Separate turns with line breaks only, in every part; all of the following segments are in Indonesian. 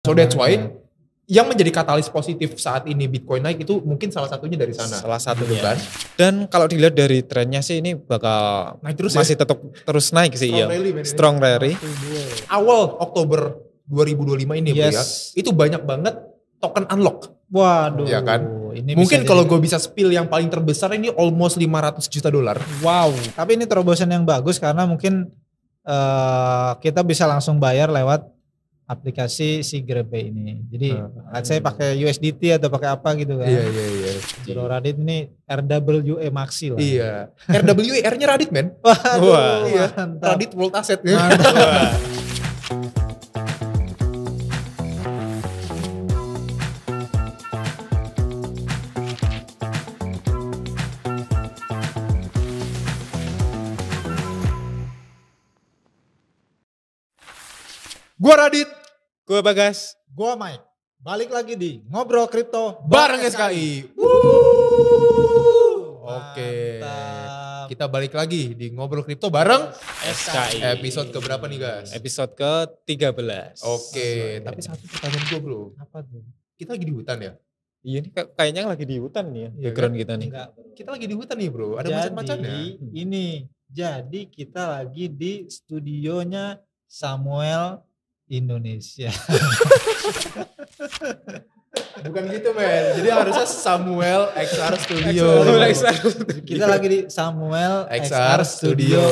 So that's why yang menjadi katalis positif saat ini Bitcoin naik itu mungkin salah satunya dari sana.
Salah satunya.
Gitu kan?
Dan kalau dilihat dari trennya sih ini bakal
Naik terus
masih tetap terus naik sih.
Strong
iya.
rally, man,
Strong rally.
Awal Oktober 2025 ini bro ya, itu banyak banget token unlock.
Waduh.
Ya kan?
Ini
mungkin kalau gue bisa spill yang paling terbesar ini almost $500 juta.
Wow. Tapi ini terobosan yang bagus karena mungkin kita bisa langsung bayar lewat aplikasi si GrabPay ini. Jadi saya pakai USDT atau pakai apa gitu kan.
Iya.
Bro Radit ini RWE Maxi lah.
Iya. RWE R-nya Radit men.
Wah,
iya.
mantap.
Radit World Asset. Gua Radit,
Gue Bagas,
gua Mike. Balik lagi di Ngobrol Kripto
bareng SKI. Oke. Kita balik lagi di Ngobrol Kripto bareng
SKI.
Episode keberapa nih guys?
Episode ke-13.
Oke, tapi satu pertanyaan gue bro.
Apa tuh?
Kita lagi di hutan ya?
Iya ini kayaknya lagi di hutan nih ya,
Iya
background
kan?
kita nih.
Enggak.
Kita lagi di hutan nih bro, ada
Jadi
macan-macannya.
jadi kita lagi di studionya Samuel Indonesia.
Bukan gitu men, jadi harusnya Samuel XR Studio.
Kita lagi di Samuel
XR Studio.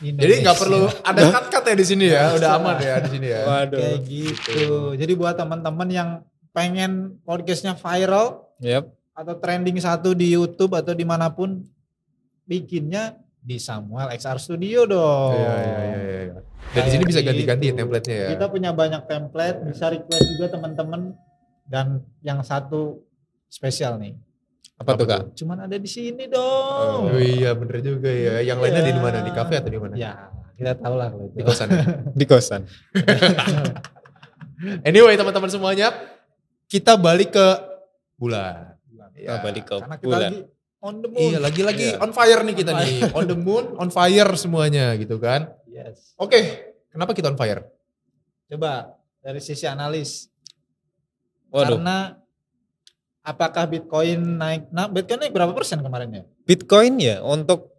Indonesia.
Jadi nggak perlu ada cut-cut ya di sini ya, udah aman ya di sini ya.
Waduh.
Kayak gitu. Jadi buat teman-teman yang pengen podcastnya viral
Yep.
atau trending satu di YouTube atau dimanapun, bikinnya di Samuel XR Studio dong.
Iya. Dan di sini bisa ganti-ganti template-nya ya.
Kita punya banyak template, bisa request juga teman-teman. Dan yang satu spesial nih.
Apa tuh Kak?
Cuman ada di sini dong.
Oh iya bener juga ya. Yang lainnya di mana? Di kafe atau di mana?
Ya, kita tahu lah kalau itu.
Di kosan ya?
Di kosan.
Anyway teman-teman semuanya, kita balik ke bulan.
Kita balik ke
Karena kita
bulan.
lagi on the moon.
Iya lagi on fire nih kita
On
nih. On the moon, on fire semuanya gitu kan.
Yes.
Oke, kenapa kita on fire?
Coba dari sisi analis.
Waduh.
Karena apakah Bitcoin naik? Nah, Bitcoin naik berapa persen kemarin ya?
Bitcoin ya untuk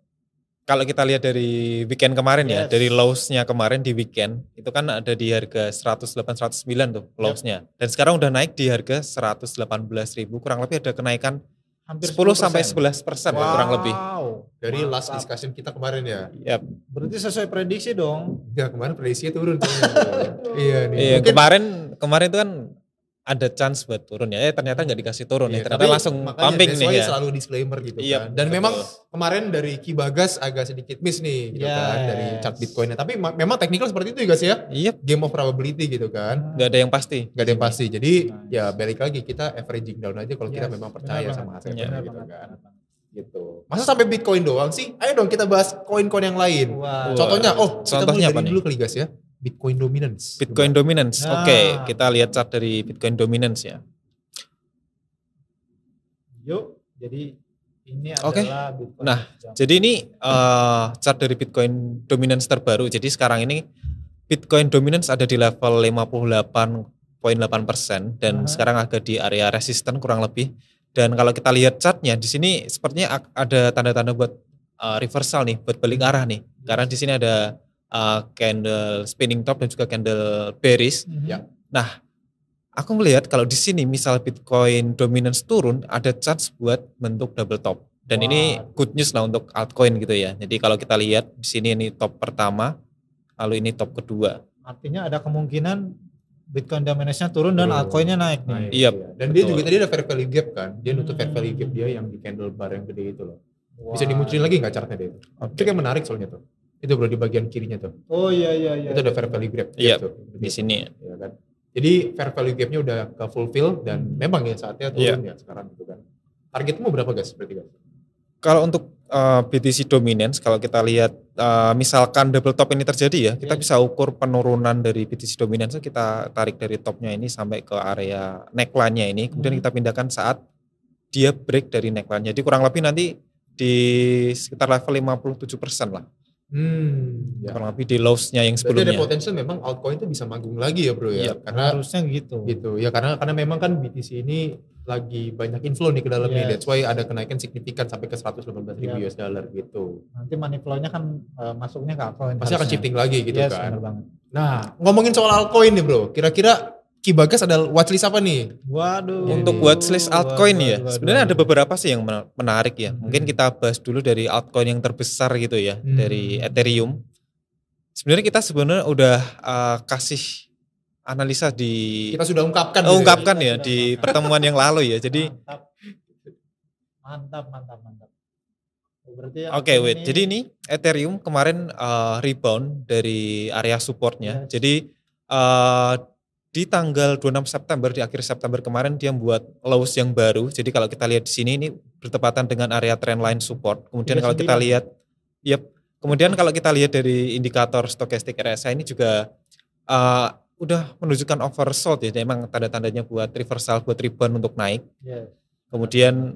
kalau kita lihat dari weekend kemarin ya,
Yes.
dari lows-nya kemarin di weekend itu kan ada di harga 108-109 tuh lows-nya. Dan sekarang udah naik di harga 118.000, kurang lebih ada kenaikan
Hampir
10 sampai 11% ya, kurang lebih.
Dari
Mantap.
last discussion kita kemarin ya.
Yap.
Berarti sesuai prediksi dong.
Ya kemarin prediksinya turun. Iya nih.
Iya,
Mungkin
kemarin itu kan ada chance buat turun ya. Ternyata nggak dikasih turun
iya,
ya. Ternyata
tapi
langsung
makanya
pumping
that's
nih
why
ya.
selalu disclaimer gitu
Iya,
kan. Dan
betul.
memang kemarin dari Ki Bagas agak sedikit miss nih gitu kan
Yes.
dari chart Bitcoinnya. Tapi memang technical seperti itu ya guys ya.
Iya,
Game of probability gitu kan.
nggak ada yang pasti.
Gak ada yang pasti. Jadi ya balik lagi kita averaging down aja kalau kita
Yes,
memang percaya
benar
sama
banget.
asetnya
Benar
gitu
banget.
kan. Gitu. Masa sampai Bitcoin doang sih? Ayo dong kita bahas koin-koin yang lain.
Wah.
Contohnya, kita
Contohnya
mulai
apa
dari
nih?
dulu kali guys ya. Bitcoin dominance.
Bitcoin dominance.
Nah.
Oke, kita lihat chart dari Bitcoin dominance ya.
Yuk, jadi ini
Oke.
adalah Bitcoin.
Nah, jadi ini chart dari Bitcoin dominance terbaru. Jadi sekarang ini Bitcoin dominance ada di level 58,8% dan sekarang agak di area resisten kurang lebih. Dan kalau kita lihat chartnya di sini sepertinya ada tanda-tanda buat reversal nih, buat balik arah nih. Karena di sini ada candle spinning top dan juga candle bearish.
Ya.
Nah, aku melihat kalau di sini misal Bitcoin dominance turun, ada chance buat bentuk double top. Dan ini good news lah untuk altcoin gitu ya. Jadi kalau kita lihat di sini ini top pertama, lalu ini top kedua.
Artinya ada kemungkinan Bitcoin dominance-nya turun dan
Turun.
altcoin-nya naik nih.
Iya.
Dan dia
betul.
juga tadi ada fair value gap kan. Dia nutup fair value gap dia yang di candle bar yang gede itu loh. Bisa dimunculin lagi nggak chartnya dia itu? Itu kayak menarik soalnya tuh. Itu bro di bagian kirinya tuh.
Oh iya.
Itu ada fair value gap.
Iya,
tuh.
di sini.
Ya kan. Jadi fair value gap-nya udah ke fulfill dan memang ya saatnya turun ya sekarang gitu kan. Targetmu berapa guys berarti guys?
Kalau untuk BTC dominance, kalau kita lihat misalkan double top ini terjadi ya, kita bisa ukur penurunan dari BTC dominance, kita tarik dari topnya ini sampai ke area neckline-nya ini, kemudian kita pindahkan saat dia break dari neckline. Jadi kurang lebih nanti di sekitar level 57% lah.
Ya.
Kurang lebih di lows-nya yang
Berarti
sebelumnya.
ada potensi memang altcoin itu bisa manggung lagi ya bro ya.
Iya,
Karena
harusnya gitu.
ya karena memang kan BTC ini lagi banyak inflow nih ke dalamnya. That's why ada kenaikan signifikan sampai ke 118.000 US dollar gitu.
Nanti money flow-nya kan masuknya ke altcoin.
Pasti akan shifting lagi gitu kan.
Benar banget.
Nah, ngomongin soal altcoin nih bro, kira-kira Ki Bagas ada watchlist apa nih?
Waduh.
Untuk watchlist altcoin ya, sebenarnya ada beberapa sih yang menarik ya. Mungkin kita bahas dulu dari altcoin yang terbesar gitu ya, dari Ethereum. Sebenarnya kita udah kasih analisa di
Kita sudah ungkapkan
ya di pertemuan yang lalu ya. Jadi
mantap.
Oke, wait. Jadi ini Ethereum kemarin rebound dari area supportnya. Jadi di tanggal 26 September, di akhir September kemarin dia membuat lows yang baru. Jadi kalau kita lihat di sini ini bertepatan dengan area trendline support. Kemudian kalau kita lihat, kemudian kalau kita lihat dari indikator stokastik RSI ini juga udah menunjukkan oversold ya. Memang tanda-tandanya buat reversal, buat rebound untuk naik. Kemudian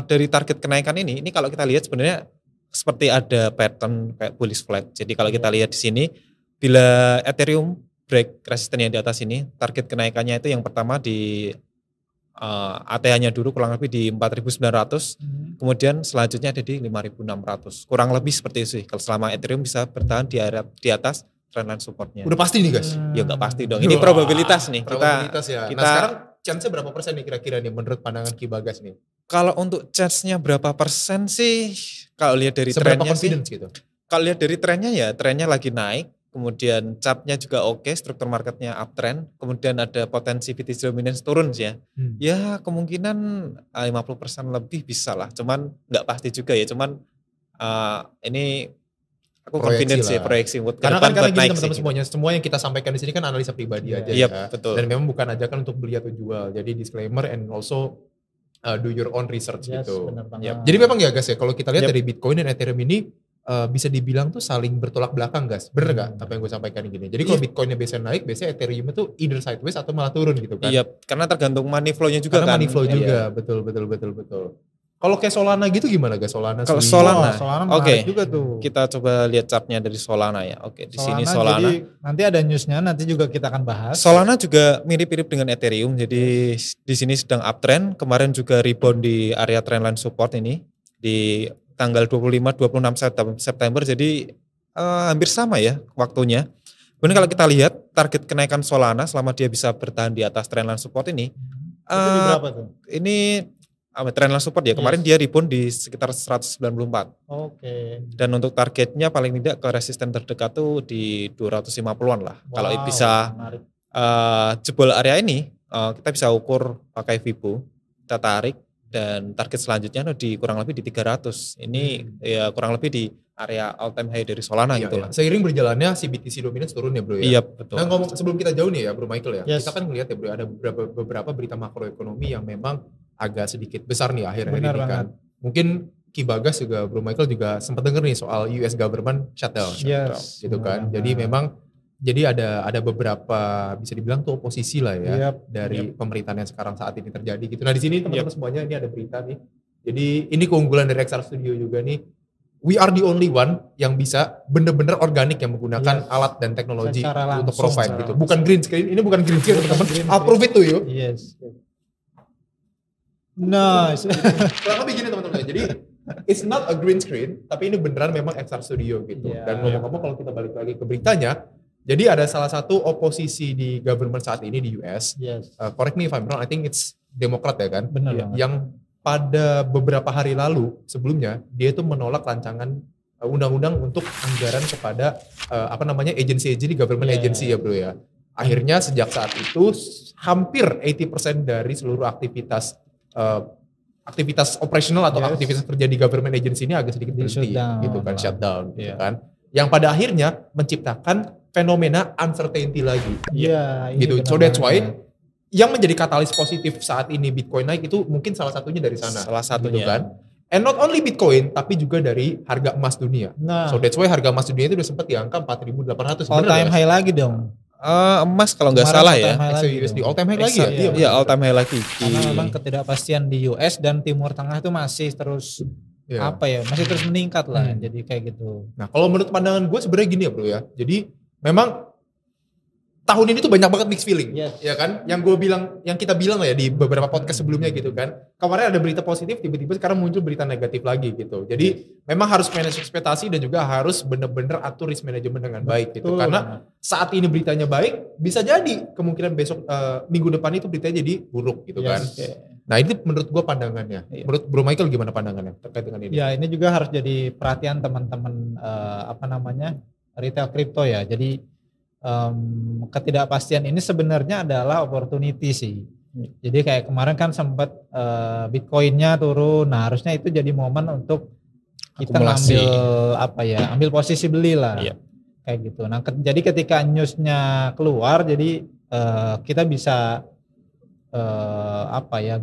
dari target kenaikan ini kalau kita lihat sebenarnya seperti ada pattern kayak bullish flag. Jadi kalau kita lihat di sini, bila Ethereum break resisten yang di atas ini, target kenaikannya itu yang pertama di ATH-nya dulu kurang lebih di 4.900, kemudian selanjutnya ada di 5.600. Kurang lebih seperti itu sih kalau selama Ethereum bisa bertahan di atas trendline supportnya.
Udah pasti nih guys?
Ya nggak pasti dong, ini probabilitas nih.
Probabilitas ya. Nah sekarang chance-nya berapa persen nih kira-kira nih menurut pandangan Ki Bagas nih?
Kalau untuk chance-nya berapa persen sih, kalau lihat dari trennya sih,
gitu?
Kalau lihat dari trennya ya trennya lagi naik. Kemudian chartnya juga oke, struktur marketnya uptrend, kemudian ada potensi BTC dominance turun sih ya. Ya kemungkinan 50% lebih bisa lah, cuman nggak pasti juga ya, cuman ini aku confidence sih proyeksi buat
karena gini teman-teman semuanya, semua yang kita sampaikan di sini kan analisa pribadi aja ya.
Betul.
Dan memang bukan ajakan untuk beli atau jual, jadi disclaimer and also do your own research gitu. Jadi memang ya guys ya, kalau kita lihat dari Bitcoin dan Ethereum ini bisa dibilang tuh saling bertolak belakang guys, bener gak apa yang gue sampaikan gini? Jadi kalau Bitcoinnya biasanya naik, biasanya Ethereum itu either sideways atau malah turun gitu kan?
Iya, karena tergantung money flow-nya juga
karena
kan.
Money flow juga, betul. Kalau kayak Solana gitu gimana guys?
Kalau Solana,
oke. Juga tuh.
Kita coba lihat chartnya dari Solana ya. Oke, di sini Solana.
Jadi nanti ada newsnya, nanti juga kita akan bahas.
Solana juga mirip-mirip dengan Ethereum, jadi di sini sedang uptrend. Kemarin juga rebound di area trendline support ini di tanggal 25-26 September, jadi hampir sama ya waktunya. Kemudian kalau kita lihat target kenaikan Solana selama dia bisa bertahan di atas trendline support ini,
itu berapa tuh?
Ini trendline support ya, kemarin dia rebound di sekitar 194.
Oke.
Dan untuk targetnya paling tidak ke resisten terdekat tuh di 250-an lah. Kalau bisa jebol area ini, kita bisa ukur pakai Fibo, kita tarik, dan target selanjutnya di kurang lebih di 300. Ini ya kurang lebih di area all time high dari Solana gitu lah.
Seiring berjalannya si BTC dominance turun ya bro ya.
Iya betul.
Nah ngomong sebelum kita jauh nih ya Bro Michael ya, kita kan ngelihat ya bro ada beberapa berita makroekonomi yang memang agak sedikit besar nih akhir-akhir ini kan. Mungkin Ki Bagas juga Bro Michael juga sempat denger nih soal US government shutdown. Gitu kan. Jadi memang ada beberapa bisa dibilang tuh oposisi lah ya dari pemerintahan yang sekarang saat ini terjadi gitu. Nah di sini teman-teman semuanya ini ada berita nih. Jadi ini keunggulan dari XR Studio juga nih. We are the only one yang bisa bener-bener organik yang menggunakan alat dan teknologi untuk provide gitu. Bukan green screen, ini bukan green screen teman-teman. Approve it to you.
Yes. Nice.
Kurang lebih gini teman-teman. Jadi it's not a green screen, tapi ini beneran memang XR Studio gitu. Dan ngomong-ngomong kalau kita balik lagi ke beritanya, jadi ada salah satu oposisi di government saat ini di US. Correct me if I'm wrong, I think it's Demokrat ya kan?
Benar.
Yang pada beberapa hari lalu sebelumnya dia itu menolak rancangan undang-undang untuk anggaran kepada agensi government agency ya bro ya. Akhirnya sejak saat itu hampir 80% dari seluruh aktivitas operasional atau aktivitas kerja di government agency ini agak sedikit berhenti gitu kan, shutdown gitu kan. Yang pada akhirnya menciptakan fenomena uncertainty lagi. Gitu. So that's why yang menjadi katalis positif saat ini Bitcoin naik itu mungkin salah satunya dari sana.
Salah satunya.
Gitu kan. And not only Bitcoin tapi juga dari harga emas dunia. So that's why harga emas dunia itu udah sempat di angka 4.800.
All time high lagi dong.
Emas kalau nggak salah ya.
USD all time high lagi ya?
Iya all time high lagi.
Karena memang ketidakpastian di US dan Timur Tengah itu masih terus masih terus meningkat lah. Jadi kayak gitu.
Nah kalau menurut pandangan gue sebenarnya gini ya bro ya. Jadi memang tahun ini tuh banyak banget mixed feeling, ya kan? Yang kita bilang lah ya di beberapa podcast sebelumnya gitu kan. Kemarin ada berita positif, tiba-tiba sekarang muncul berita negatif lagi gitu. Jadi memang harus manage ekspektasi dan juga harus bener-bener atur risk management dengan baik gitu. Karena saat ini beritanya baik, bisa jadi kemungkinan besok minggu depan itu beritanya jadi buruk gitu kan. Nah ini menurut gue pandangannya. Menurut Bro Michael gimana pandangannya terkait dengan ini?
Ya ini juga harus jadi perhatian teman-teman retail kripto ya. Jadi ketidakpastian ini sebenarnya adalah opportunity sih. Jadi kayak kemarin kan sempat Bitcoinnya turun, nah harusnya itu jadi momen untuk kita ambil posisi beli lah, kayak gitu. Nah jadi ketika newsnya keluar, jadi kita bisa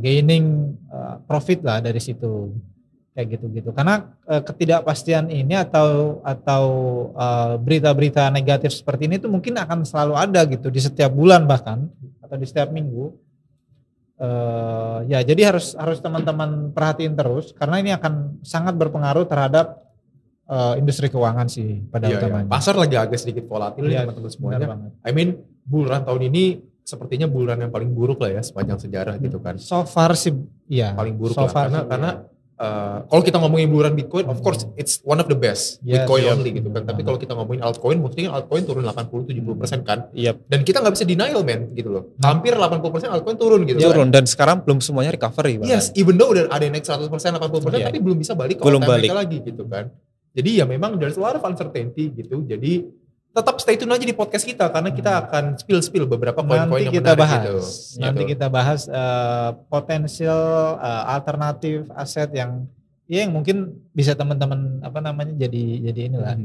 gaining profit lah dari situ. Kayak gitu-gitu. Karena ketidakpastian ini atau berita-berita negatif seperti ini tuh mungkin akan selalu ada gitu di setiap bulan bahkan atau di setiap minggu. Jadi harus teman-teman perhatiin terus karena ini akan sangat berpengaruh terhadap industri keuangan sih pada utamanya.
Pasar lagi agak sedikit volatil teman-teman semuanya. Bull run tahun ini sepertinya bull run yang paling buruk lah ya sepanjang sejarah gitu kan.
So far sih
paling buruk lah karena kalau kita ngomongin bulan Bitcoin, of course it's one of the best Bitcoin only gitu kan. Tapi kalau kita ngomongin altcoin, mungkin altcoin turun 80-70% kan. Dan kita nggak bisa denial man gitu loh. Hampir 80% altcoin turun gitu.
Turun dan sekarang belum semuanya recovery.
Yes, even though udah ada yang naik 100%, 80%, tapi belum bisa balik ke all-time mereka lagi gitu kan. Jadi ya memang there's a lot of uncertainty gitu. Jadi tetap stay tune aja di podcast kita karena kita akan spill beberapa poin-poin yang menarik gitu.
Nanti kita bahas potensial alternatif aset yang mungkin bisa teman-teman jadi inilah.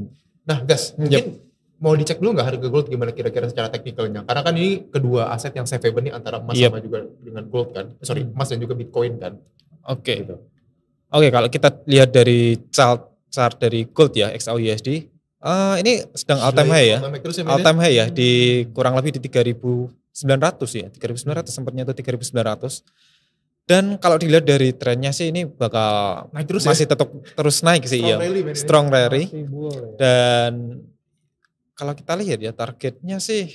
Nah, guys, mungkin mau dicek dulu nggak harga gold gimana kira-kira secara teknikalnya? Karena kan ini kedua aset yang safe haven nih antara emas sama juga dengan gold kan. Emas dan juga Bitcoin kan.
Oke, kalau kita lihat dari chart dari gold ya, XAUUSD. Ini sedang all time high ya. All time high ya di kurang lebih di 3.900 ya. 3.900 sempatnya itu 3.900. Dan kalau dilihat dari trennya sih ini bakal naik terus masih tetap terus naik sih ya. Strong rally. Dan kalau kita lihat ya targetnya sih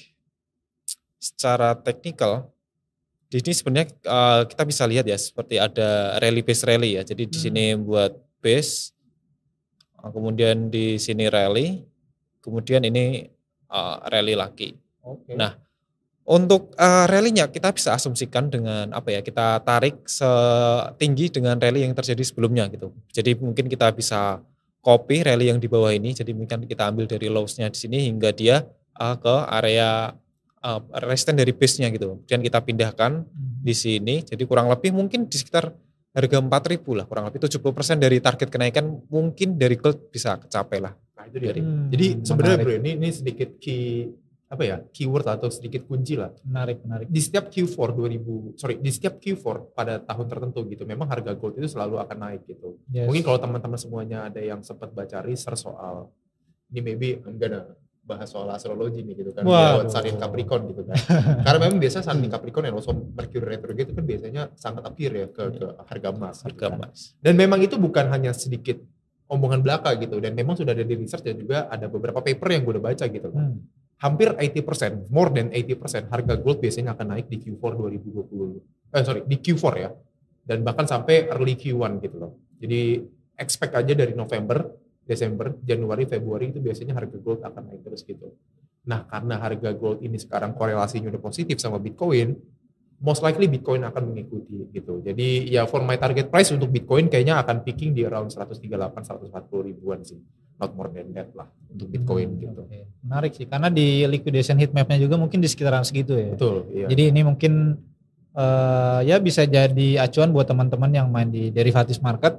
secara teknikal di sini sebenarnya kita bisa lihat ya seperti ada rally base rally ya. Jadi di sini buat base, kemudian di sini rally, kemudian ini rally lagi. Nah, untuk rally-nya kita bisa asumsikan dengan kita tarik setinggi dengan rally yang terjadi sebelumnya gitu. Jadi mungkin kita bisa copy rally yang di bawah ini, jadi mungkin kita ambil dari lows-nya di sini hingga dia ke area resistance dari base-nya gitu. Kemudian kita pindahkan di sini, jadi kurang lebih mungkin di sekitar harga 4.000 lah, kurang lebih 70% dari target kenaikan mungkin dari gold bisa kecapai lah.
Nah itu dia. Jadi sebenarnya bro ini sedikit keyword atau sedikit kunci lah.
Menarik.
Di setiap Q4 pada tahun tertentu gitu, memang harga gold itu selalu akan naik gitu. Mungkin kalau teman-teman semuanya ada yang sempat baca research soal ini, maybe I'm gonna bahas soal astrologi nih gitu kan, lewat Sun in Capricorn gitu kan. Karena memang biasa Sun in Capricorn and also Mercury retrograde itu kan biasanya sangat appear ya ke harga emas. Dan memang itu bukan hanya sedikit omongan belaka gitu, dan memang sudah ada di research dan juga ada beberapa paper yang gue udah baca gitu. Hampir 80%, more than 80% harga gold biasanya akan naik di Q4 di Q4 ya. Dan bahkan sampai early Q1 gitu loh. Jadi expect aja dari November, Desember, Januari, Februari itu biasanya harga gold akan naik terus gitu. Nah karena harga gold ini sekarang korelasinya udah positif sama Bitcoin, most likely Bitcoin akan mengikuti gitu. Jadi ya for my target price untuk Bitcoin kayaknya akan peaking di around 138-140 ribuan sih. Not more than that lah untuk Bitcoin gitu.
Menarik sih, karena di liquidation heat map-nya juga mungkin di sekitaran segitu ya.
Betul, iya.
Jadi ini mungkin bisa jadi acuan buat teman-teman yang main di derivatives market,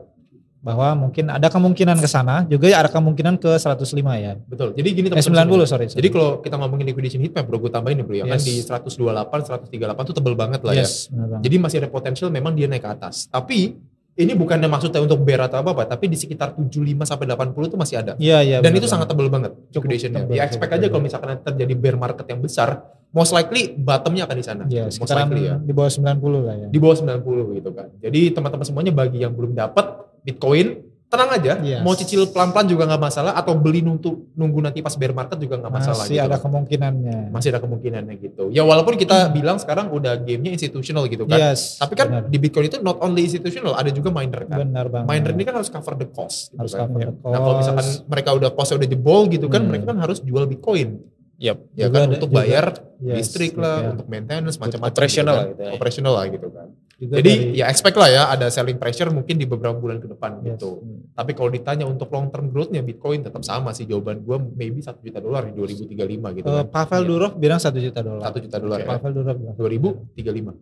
bahwa mungkin ada kemungkinan ke sana, juga ada kemungkinan ke 105 ya.
Betul. Jadi gini teman-teman.
90 sorry.
Jadi kalau kita ngomongin liquidation heat map bro, gue tambahin nih bro ya, kan di 128, 138 tuh tebel banget lah ya. Jadi masih ada potensial memang dia naik ke atas. Tapi ini bukannya maksudnya untuk bear atau apa-apa, tapi di sekitar 75 sampai 80 itu masih ada.
Iya.
Dan itu sangat tebel banget liquidationnya. Ya expect aja kalau misalkan terjadi bear market yang besar, most likely bottomnya akan di sana.
Iya, sekarang ya. Di bawah 90 lah ya.
Di bawah 90 gitu kan. Jadi teman-teman semuanya bagi yang belum dapat Bitcoin, tenang aja, mau cicil pelan-pelan juga nggak masalah, atau beli nunggu nanti pas bear market juga nggak masalah.
Masih gitu ada kemungkinannya.
Masih ada kemungkinannya gitu. Ya walaupun kita bilang sekarang udah gamenya institutional gitu kan. Tapi kan di Bitcoin itu not only institutional, ada juga miner kan.
Benar banget.
Miner ini kan harus cover the cost. Gitu
harus
kan.
cover the cost.
Nah kalau misalkan mereka costnya udah jebol gitu kan, mereka kan harus jual Bitcoin. Ya kan untuk bayar listrik lah, untuk maintenance macam-macam. Operational lah gitu kan. Jadi ya expect lah ya ada selling pressure mungkin di beberapa bulan ke depan gitu. Tapi kalau ditanya untuk long term growth-nya Bitcoin tetap sama sih jawaban gue, maybe $1 juta di 2035 gitu kan.
Pavel Durov bilang $1 juta.
$1 juta ya.
Pavel Durov bilang
2035.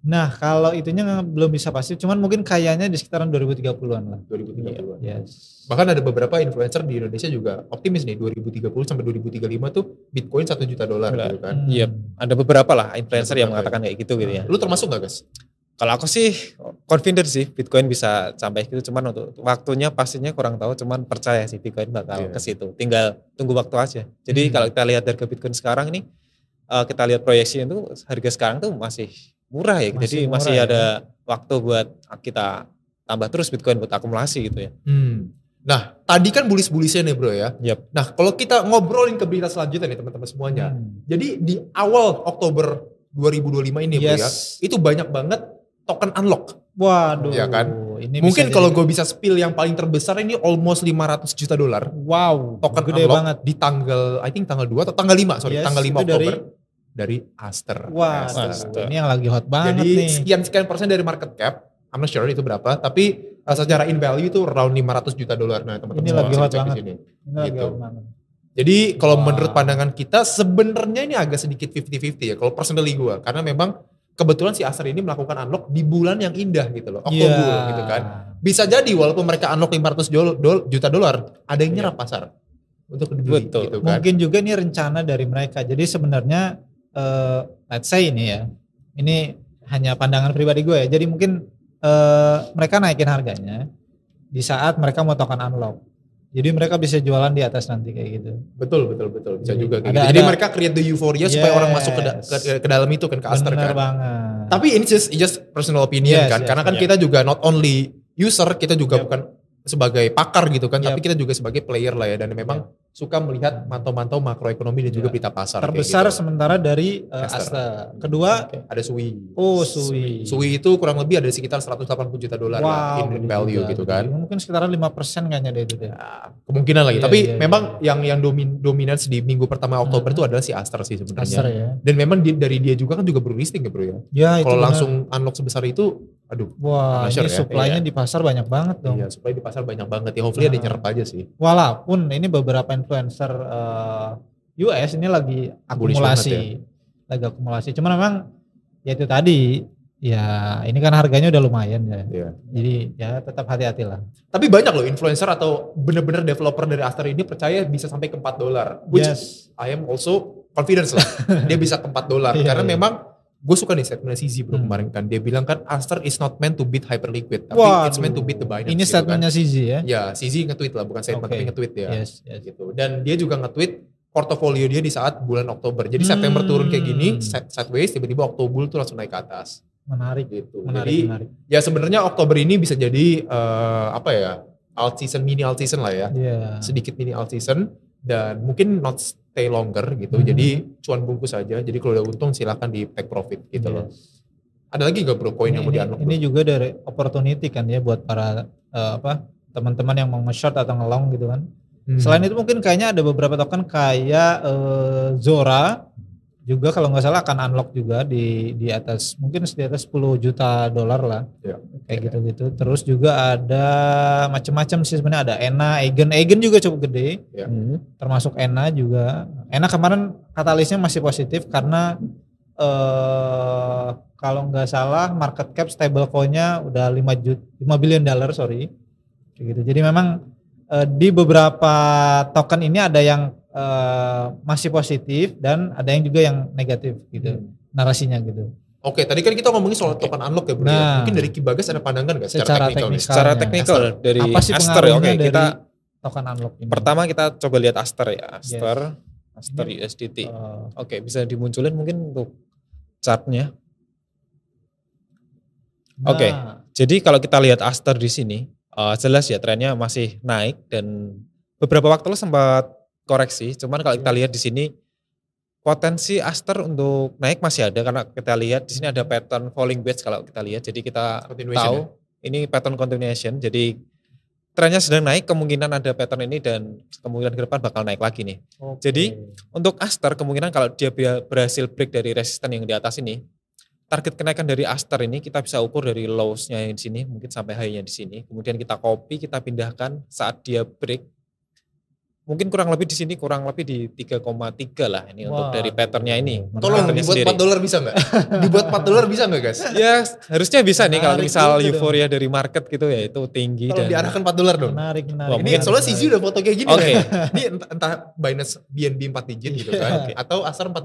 Nah kalau itunya belum bisa pasti, cuman mungkin kayaknya di sekitaran 2030-an lah.
2030-an. Bahkan ada beberapa influencer di Indonesia juga optimis nih 2030 sampai 2035 tuh Bitcoin $1 juta gitu kan.
Iya, ada beberapa lah influencer yang mengatakan kayak gitu ya.
Lu termasuk gak guys?
Kalau aku sih confident sih Bitcoin bisa sampai gitu, cuman untuk waktunya pastinya kurang tahu, cuman percaya sih Bitcoin bakal ke situ. Tinggal tunggu waktu aja. Jadi kalau kita lihat harga Bitcoin sekarang ini, kita lihat proyeksi itu harga sekarang tuh masih murah ya. Jadi masih ada waktu buat kita tambah terus Bitcoin buat akumulasi gitu ya.
Nah, tadi kan bullish-bullishnya nih bro ya. Nah, kalau kita ngobrolin ke berita selanjutnya nih teman-teman semuanya. Jadi di awal Oktober 2025 ini bro ya, itu banyak banget token unlock.
Waduh.
Ya kan? Ini mungkin kalau gue bisa spill yang paling terbesar ini almost $500 juta.
Wow.
Token
gede
unlock
banget.
Di tanggal, I think tanggal 2 atau tanggal 5, tanggal 5 Oktober. Dari Aster.
Wah, ini yang lagi hot banget
jadi,
nih.
Jadi sekian persen dari market cap, I'm not sure itu berapa, tapi secara in value itu around $500 juta. Nah teman-teman
ini lagi hot banget.
Ini lagi hot banget. Jadi kalau menurut pandangan kita sebenarnya ini agak sedikit 50-50 ya kalau personally gue. Karena memang kebetulan si Aster ini melakukan unlock di bulan yang indah gitu loh. Oktober gitu kan. Bisa jadi walaupun mereka unlock $500 juta, ada yang nyerap pasar untuk dibeli gitu kan.
Mungkin juga ini rencana dari mereka. Jadi sebenarnya let's say ini ya, ini hanya pandangan pribadi gue ya. Jadi mungkin mereka naikin harganya di saat mereka mau token unlock. Jadi mereka bisa jualan di atas nanti kayak gitu. Betul. Bisa juga kayak gitu. Jadi mereka create the euphoria supaya orang masuk ke dalam itu kan, ke Aster kan. Benar banget. Tapi ini just personal opinion kan. Karena kan kita juga not only user, kita juga bukan sebagai pakar gitu kan, tapi kita juga sebagai player lah ya, dan memang suka melihat mantau-mantau makroekonomi dan juga berita pasar. Terbesar gitu. Sementara dari Aster. Kedua ada Sui. Sui itu kurang lebih ada sekitar $180 juta lah in value gitu kan. Mungkin sekitaran 5% kayaknya deh itu deh. Ya, kemungkinan lagi. Tapi memang yang dominan di minggu pertama Oktober itu adalah si Aster sih sebenarnya. Aster ya. Dan memang dari dia juga kan juga baru listing ya bro ya. Ya kalau langsung unlock sebesar itu, aduh. Wah ini supply-nya di pasar banyak banget dong. Iya supply di pasar banyak banget ya. Hopefully ada nyerap aja sih. Walaupun ini beberapa influencer US ini lagi akumulasi. Lagi akumulasi. Cuman memang ya itu tadi. Ya ini kan harganya udah lumayan ya. Jadi ya tetap hati-hati lah. Tapi banyak loh influencer atau bener-bener developer dari Aster ini percaya bisa sampai ke $4. Which I am also confident lah. Dia bisa ke $4. Karena memang gue suka nih statement CZ bro kemarin kan. Dia bilang kan Aster is not meant to beat Hyperliquid. Tapi it's meant to beat the Binance. Ini statementnya CZ ya? Ya CZ nge-tweet lah, bukan statement tapi nge-tweet ya. Gitu. Dan dia juga nge-tweet portofolio dia di saat bulan Oktober. Jadi September turun kayak gini, sideways, tiba-tiba Oktober tuh langsung naik ke atas. Menarik gitu. Jadi ya sebenarnya Oktober ini bisa jadi mini alt season lah ya. Sedikit mini alt season dan mungkin not stay longer gitu. Jadi cuan bungkus aja. Jadi kalau udah untung silakan di take profit gitu loh. Ada lagi gak bro koin yang mau di-unlock? Ini juga dari opportunity kan ya buat para teman-teman yang mau nge-short atau nge-long gitu kan. Selain itu mungkin kayaknya ada beberapa token kayak Zora juga kalau nggak salah akan unlock juga di atas mungkin di atas $10 juta lah kayak gitu-gitu. Terus juga ada macam-macam sih sebenarnya, ada Ena juga cukup gede, termasuk Ena juga. Ena kemarin katalisnya masih positif karena kalau nggak salah market cap stablecoin-nya udah $5 billion kayak gitu. Jadi memang di beberapa token ini ada yang masih positif dan ada yang juga yang negatif gitu narasinya gitu. Oke, tadi kan kita ngomongin soal token unlock ya bro. Mungkin dari Ki Bagas ada pandangan nggak secara teknikal?
Secara teknikal dari Aster ya. Oke, kita
token unlock ini.
Pertama kita coba lihat Aster ya. Aster USDT. Oke, bisa dimunculin mungkin untuk chartnya. Oke, jadi kalau kita lihat Aster di sini, jelas ya trennya masih naik dan beberapa waktu lalu sempat koreksi. Cuman kalau kita lihat di sini potensi Aster untuk naik masih ada karena kita lihat di sini ada pattern falling wedge kalau kita lihat. Jadi kita tahu ini pattern continuation. Jadi trennya sedang naik, kemungkinan ada pattern ini dan kemungkinan ke depan bakal naik lagi nih. Jadi untuk Aster kemungkinan kalau dia berhasil break dari resisten yang di atas ini, target kenaikan dari Aster ini kita bisa ukur dari lows-nya yang di sini, mungkin sampai high-nya di sini. Kemudian kita copy, kita pindahkan saat dia break. Mungkin kurang lebih di sini kurang lebih di 3,3 lah ini untuk dari patternnya ini.
Tolong dibuat $4 bisa nggak? Dibuat $4 bisa nggak guys?
Ya harusnya bisa nih kalau misal euforia dari market gitu ya itu tinggi.
Kalau diarahkan $4 dong.
Menarik.
Ini soalnya CZ udah foto kayak gini kan. Ini entah Binance BNB 4 digit gitu kan. Atau Aster $4.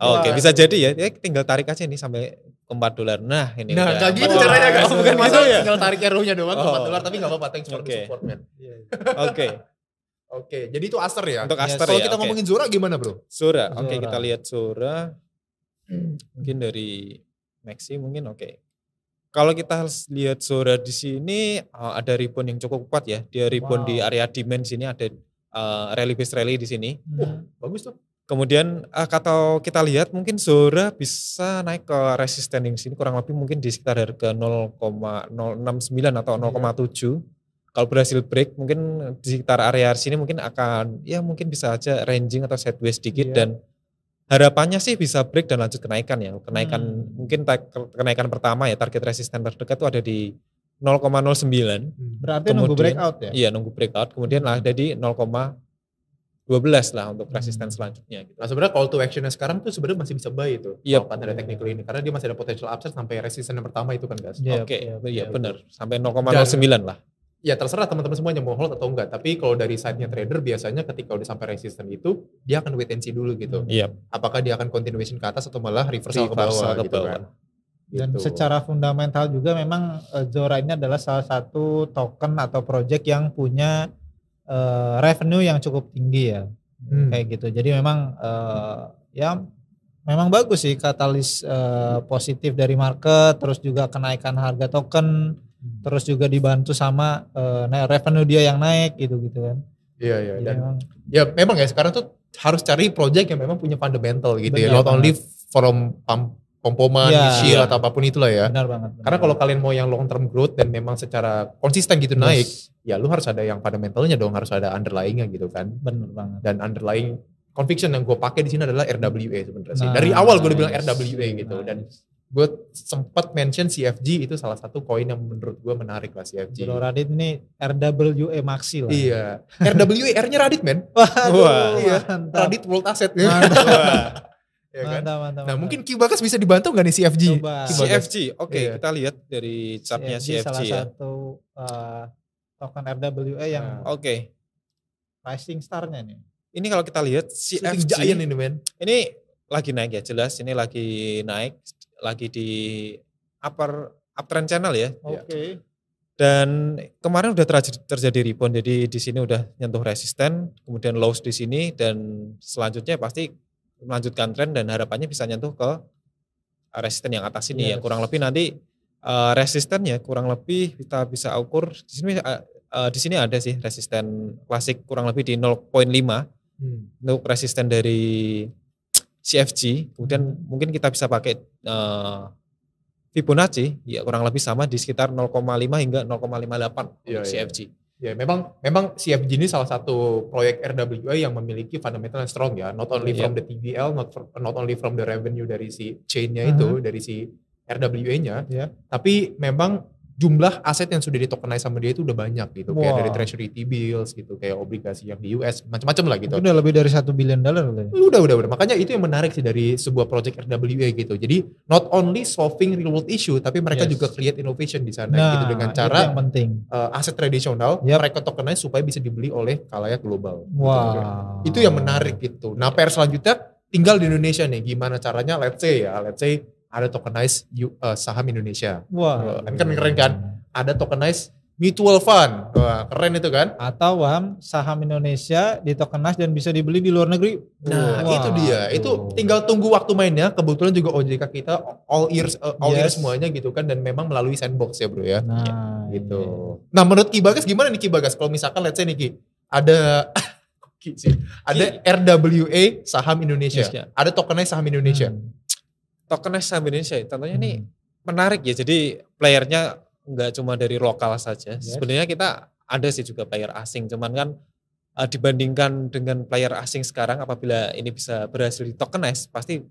Oke, bisa jadi ya. Tinggal tarik aja nih sampai ke $4. Nah ini
udah. Nah gak gitu caranya guys. Bukan gitu ya. Tinggal tarik arrow-nya doang ke $4 tapi gak apa-apa. Thanks for the support man. Oke, jadi itu Aster ya.
Untuk Aster
ya. Kalau kita ngomongin Zora gimana bro?
Zora. Oke, kita lihat Zora. Mungkin dari Maxi mungkin oke. Kalau kita lihat Zora di sini ada rebound yang cukup kuat ya. Dia rebound di area demand sini ada rally based rally di sini.
Bagus tuh.
Kemudian kalau kita lihat mungkin Zora bisa naik ke resisten yang sini kurang lebih mungkin di sekitar harga 0,069 atau 0,7. Kalau berhasil break mungkin di sekitar area sini mungkin akan ya mungkin bisa aja ranging atau sideways sedikit dan harapannya sih bisa break dan lanjut kenaikan ya. Kenaikan mungkin kenaikan pertama ya target resisten terdekat itu ada di 0,09.
Berarti nunggu breakout ya?
Iya nunggu breakout kemudian ada di 0,12 lah untuk resisten selanjutnya. Gitu.
Nah sebenarnya call to actionnya sekarang tuh sebenarnya masih bisa buy itu.
Iya.
Kalau dari technical ini karena dia masih ada potential upside sampai resisten yang pertama itu kan guys.
Oke, iya benar sampai 0,09 lah.
Ya terserah teman-teman semuanya mau hold atau enggak. Tapi kalau dari side-nya trader biasanya ketika udah sampai resisten itu dia akan wait and see dulu gitu. Apakah dia akan continuation ke atas atau malah reversal ke bawah gitu kan.
Dan secara fundamental juga memang Zora ini adalah salah satu token atau project yang punya revenue yang cukup tinggi ya. Kayak gitu. Jadi memang ya memang bagus sih katalis positif dari market, terus juga kenaikan harga token, terus juga dibantu sama revenue dia yang naik gitu kan.
Iya dan memang ya sekarang tuh harus cari project yang memang punya fundamental gitu ya. Not only from pompoman, shield atau apapun itulah ya.
Benar banget.
Karena kalau kalian mau yang long term growth dan memang secara konsisten gitu naik, ya lu harus ada yang fundamentalnya dong, harus ada underlyingnya gitu kan.
Benar banget.
Dan underlying conviction yang gue pakai di sini adalah RWA sebenarnya sih. Dari awal gue udah bilang RWA gitu dan gue sempat mention CFG itu salah satu koin yang menurut gue menarik lah CFG.
Bro Radit ini RWA Maxi lah.
Iya. RWA R-nya Radit men.
Wah,
iya.
mantap.
Radit World Asset.
Mantap.
Ya kan?
Mantap.
Nah mungkin Kibagas bisa dibantu gak nih CFG?
CFG, kita lihat dari chartnya CFG
salah
ya.
satu token RWA yang rising star-nya nih.
Ini kalau kita lihat CFG
giant ini men.
Ini lagi naik ya jelas, ini lagi naik, lagi di uptrend channel ya. Dan kemarin udah terjadi rebound, jadi di sini udah nyentuh resisten, kemudian lows di sini dan selanjutnya pasti melanjutkan tren dan harapannya bisa nyentuh ke resisten yang atas ini ya. Kurang lebih nanti resistennya kurang lebih kita bisa ukur di sini ada sih resisten klasik kurang lebih di 0,5 untuk resisten dari CFG. Kemudian mungkin kita bisa pakai Fibonacci ya kurang lebih sama di sekitar 0,5 hingga 0,58 untuk CFG.
Ya memang CFG ini salah satu proyek RWA yang memiliki fundamental yang strong ya. Not only from the TVL, not only from the revenue dari si chain-nya itu, dari si RWA-nya, tapi memang jumlah aset yang sudah ditokenize sama dia itu udah banyak gitu. Kayak dari treasury T-bills gitu, kayak obligasi yang di US, macam-macam lah gitu.
Udah lebih dari $1 billion.
Udah. Makanya itu yang menarik sih dari sebuah project RWA gitu. Jadi not only solving real world issue, tapi mereka juga create innovation di sana gitu dengan cara
yang penting.
Aset tradisional mereka tokenize supaya bisa dibeli oleh khalayak global. Gitu. Itu yang menarik gitu. Nah, PR selanjutnya tinggal di Indonesia nih. Gimana caranya? Let's say ada tokenize saham Indonesia.
Wah.
Kan keren kan? Ada tokenize mutual fund. Wah, keren itu kan.
Atau saham Indonesia di tokenize dan bisa dibeli di luar negeri.
Nah, itu dia. Itu tinggal tunggu waktu mainnya. Kebetulan juga OJK kita all ears semuanya gitu kan, dan memang melalui sandbox ya, Bro ya.
Nah,
gitu. Nah, menurut Ki Bagas gimana nih Ki Bagas? Kalau misalkan let's say nih Ki, ada RWA saham Indonesia, ada tokenize saham Indonesia.
Tokenize saham Indonesia, tentunya ini menarik ya. Jadi playernya nggak cuma dari lokal saja. Sebenarnya kita ada sih juga player asing, cuman kan dibandingkan dengan player asing sekarang, apabila ini bisa berhasil di tokenize, pasti